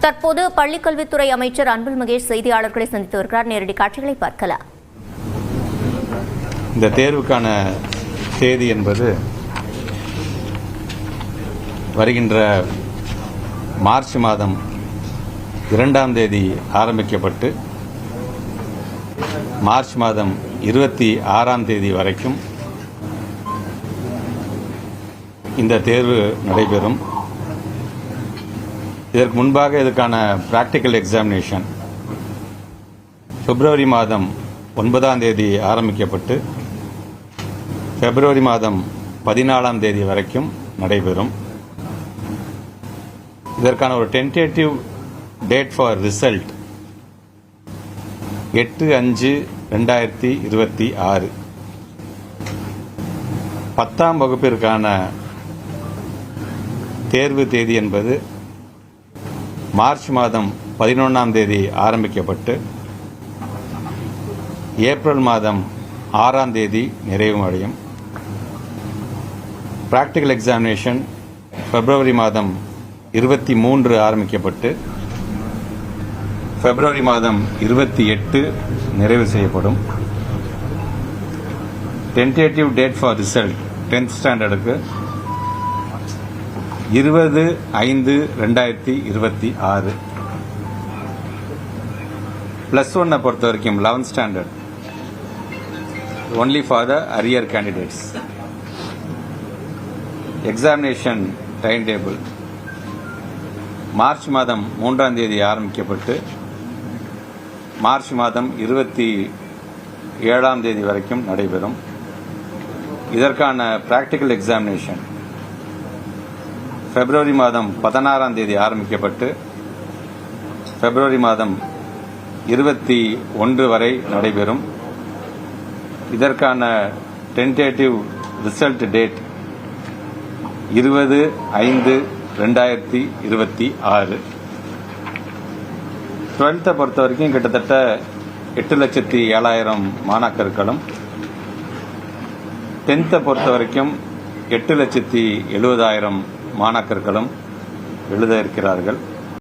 தற்போது பள்ளிக்கல்வித்துறை அமைச்சர் அன்பில் மகேஷ் செய்தியாளர்களை சந்தித்து வருகிறார். நேரடி காட்சிகளை பார்க்கலாம். இந்த தேர்வுக்கான தேதி என்பது வருகின்ற மார்ச் மாதம் 2ஆம் தேதி ஆரம்பிக்கப்பட்டு மார்ச் மாதம் 26ஆம் தேதி வரைக்கும் இந்த தேர்வு நடைபெறும். இதற்கு முன்பாக இதுக்கான பிராக்டிக்கல் எக்ஸாமினேஷன் பிப்ரவரி மாதம் 9ஆம் தேதி ஆரம்பிக்கப்பட்டு பிப்ரவரி மாதம் 14ஆம் தேதி வரைக்கும் நடைபெறும். இதற்கான ஒரு டென்டேட்டிவ் டேட் ஃபார் ரிசல்ட் 8/5/2026. 10ஆம் வகுப்பிற்கான தேர்வு தேதி என்பது மார்ச் மாதம் 11ஆம் தேதி ஆரம்பிக்கப்பட்டு ஏப்ரல் மாதம் 6ஆம் தேதி நிறைவு அடையும். பிராக்டிக்கல் எக்ஸாமினேஷன் பிப்ரவரி மாதம் 23 ஆரம்பிக்கப்பட்டு பிப்ரவரி மாதம் 28 நிறைவு செய்யப்படும். Tentative date for result 10th ஸ்டாண்டர்டுக்கு 20/5/2026. +1 பொறுத்த வரைக்கும் 11th standard only for the arrear candidates. Examination time table March மாதம் 3ஆம் தேதி ஆரம்பிக்கப்பட்டு மார்ச் மாதம் 27ஆம் தேதி வரைக்கும் நடைபெறும். இதற்கான பிராக்டிக்கல் எக்ஸாமினேஷன் பிப்ரவரி மாதம் 16ஆம் தேதி ஆரம்பிக்கப்பட்டு பிப்ரவரி மாதம் 21 வரை நடைபெறும். இதற்கான டென்டேட்டிவ் ரிசல்ட் டேட் 20/5/2026. 12th பொறுத்த வரைக்கும் கிட்டத்தட்ட 8,07,000 மாணாக்கர்களும் 10th பொறுத்த வரைக்கும் 8,70,70,000 மாணாக்கர்களும் எழுத இருக்கிறார்கள்.